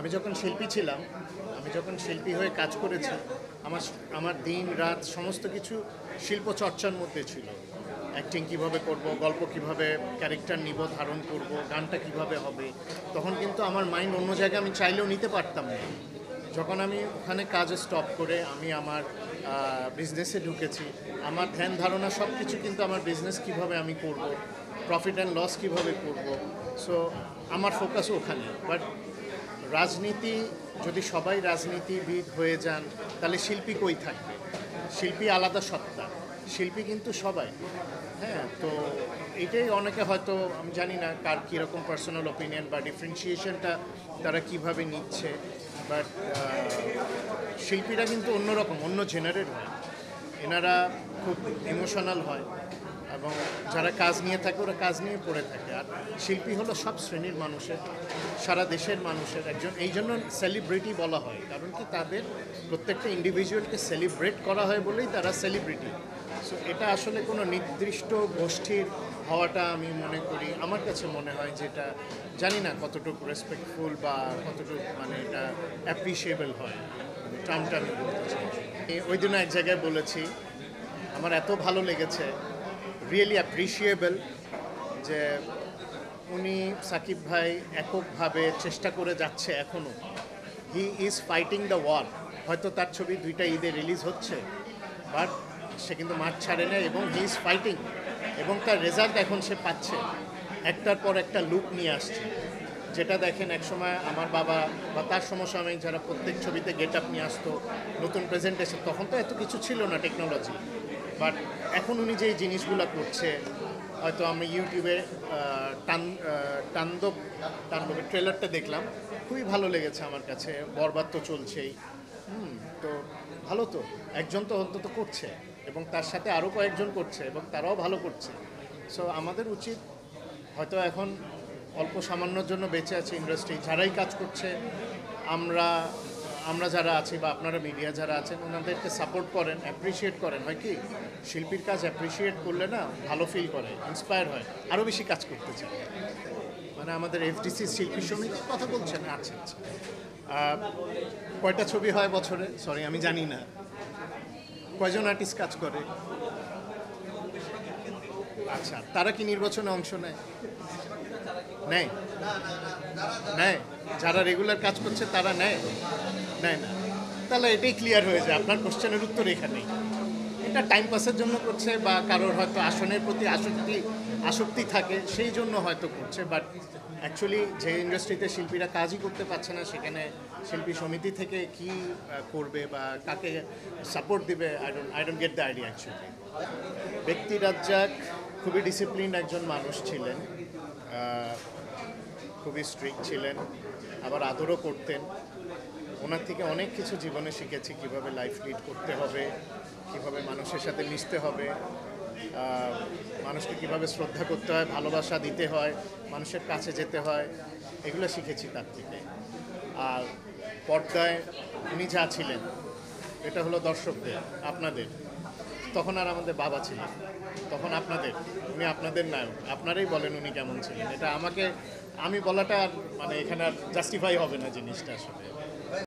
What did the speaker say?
আমি যখন শিল্পী ছিলাম, আমি যখন শিল্পী হয়ে কাজ করেছি, আমার আমার দিন রাত সমস্ত কিছু শিল্প চর্চার মধ্যে ছিল। অ্যাক্টিং কিভাবে করব, গল্প কিভাবে ক্যারেক্টার নিব, ধারণ করব, গানটা কিভাবে হবে। তখন কিন্তু আমার মাইন্ড অন্য জায়গায় আমি চাইলেও নিতে পারতাম না। যখন আমি ওখানে কাজ স্টপ করে আমি আমার বিজনেসে ঢুকেছি, আমার ধ্যান ধারণা সব কিছু কিন্তু আমার বিজনেস কিভাবে আমি করব, প্রফিট অ্যান্ড লস কিভাবে করব। সো আমার ফোকাস ওখানে। বাট রাজনীতি, যদি সবাই রাজনীতিবিদ হয়ে যান তাহলে শিল্পী কই থাকবে? শিল্পী আলাদা সত্তা, শিল্পী কিন্তু সবাই। হ্যাঁ, তো এটাই অনেকে হয়তো, আমি জানি না কার কীরকম পার্সোনাল ওপিনিয়ন বা ডিফারেন্সিয়েশনটা তারা কিভাবে নিচ্ছে। বাট শিল্পীরা কিন্তু অন্যরকম, অন্য জেনারেল হয়। এনারা খুব ইমোশনাল হয় এবং যারা কাজ নিয়ে থাকে ওরা কাজ নিয়ে পড়ে থাকে। আর শিল্পী হলো সব শ্রেণীর মানুষের, সারা দেশের মানুষের একজন। এই জন্য সেলিব্রিটি বলা হয়, কারণ কি তাদের প্রত্যেকটা ইন্ডিভিজুয়ালকে সেলিব্রেট করা হয় বলেই তারা সেলিব্রিটি। সো এটা আসলে কোনো নির্দিষ্ট গোষ্ঠীর হওয়াটা আমি মনে করি, আমার কাছে মনে হয় যে এটা জানি না কতটুকু রেসপেক্টফুল বা কতটুকু মানে এটা অ্যাপ্রিসিয়েবল হয়, টার্মটা আমি বলতে চাই। ওই দিনও এক জায়গায় বলেছি, আমার এত ভালো লেগেছে, রিয়েলি অ্যাপ্রিসিয়েবল, যে উনি সাকিব ভাই এককভাবে চেষ্টা করে যাচ্ছে এখনও। He is fighting the war. হয়তো তার ছবি 2টা ঈদে রিলিজ হচ্ছে, বাট সে কিন্তু মাঠ ছাড়ে না এবং হি ইজ ফাইটিং, এবং তার রেজাল্ট এখন সে পাচ্ছে। একটার পর একটা লুক নিয়ে আসছে, যেটা দেখেন একসময় আমার বাবা বা তার সমসাময়িক যারা প্রত্যেক ছবিতে গেট আপ নিয়ে আসতো, নতুন প্রেজেন্টেশন, তখন তো এত কিছু ছিল না টেকনোলজি। বাট এখন উনি যেই জিনিসগুলো করছে, হয়তো আমি ইউটিউবে তাণ্ডবের ট্রেলারটা দেখলাম, খুবই ভালো লেগেছে আমার কাছে। বরবাদ তো চলছেই। তো ভালো, তো একজন তো অন্তত করছে এবং তার সাথে আরও কয়েকজন করছে এবং তারাও ভালো করছে। সো আমাদের উচিত, হয়তো এখন অল্প সামান্যর জন্য বেঁচে আছে ইন্ডাস্ট্রি, যারাই কাজ করছে, আমরা আমরা যারা আছি বা আপনারা মিডিয়া যারা আছেন, ওনাদেরকে সাপোর্ট করেন, অ্যাপ্রিসিয়েট করেন। হয় কি, শিল্পীর কাজ অ্যাপ্রিসিয়েট করলে না ভালো ফিল করে, ইন্সপায়ার হয়, আরও বেশি কাজ করতে চায়। মানে আমাদের এফডিসি শিল্পী সমিতির কথা বলছেন? আচ্ছা আচ্ছা। কয়টা ছবি হয় বছরে? সরি, আমি জানি না। কয়জন আর্টিস্ট কাজ করে? আচ্ছা, তারা কি নির্বাচনে অংশ নেয়? নেয় নেয় যারা রেগুলার কাজ করছে তারা নেয় নেয় না? তাহলে এটাই ক্লিয়ার হয়ে যায়, আপনার কোশ্চেনের উত্তর এখানেই। এটা টাইম পাসের জন্য করছে, বা কারোর হয়তো আসনের প্রতি আসক্তি থাকে, সেই জন্য হয়তো করছে। বাট অ্যাকচুয়ালি যে ইন্ডাস্ট্রিতে শিল্পীরা কাজই করতে পারছে না, সেখানে শিল্পী সমিতি থেকে কি করবে বা কাকে সাপোর্ট দিবে, I don't get the idea actually. ব্যক্তি রাজ্জাক খুবই ডিসিপ্লিন একজন মানুষ ছিলেন, খুবই স্ট্রিক্ট ছিলেন, আবার আদরও করতেন। ওনার থেকে অনেক কিছু জীবনে শিখেছি, কিভাবে লাইফ লিড করতে হবে, কিভাবে মানুষের সাথে মিশতে হবে, মানুষকে কিভাবে শ্রদ্ধা করতে হয়, ভালোবাসা দিতে হয়, মানুষের কাছে যেতে হয়, এগুলো শিখেছি তার থেকে। আর পর্দায় উনি যা ছিলেন, এটা হলো দর্শকদের, আপনাদের। তখন আর আমাদের বাবা ছিলেন, তখন আপনাদের, উনি আপনাদের নায়ক। আপনারাই বলেন উনি কেমন ছিলেন। এটা আমি বলাটা মানে এখানে আর জাস্টিফাই হবে না জিনিসটা আসলে।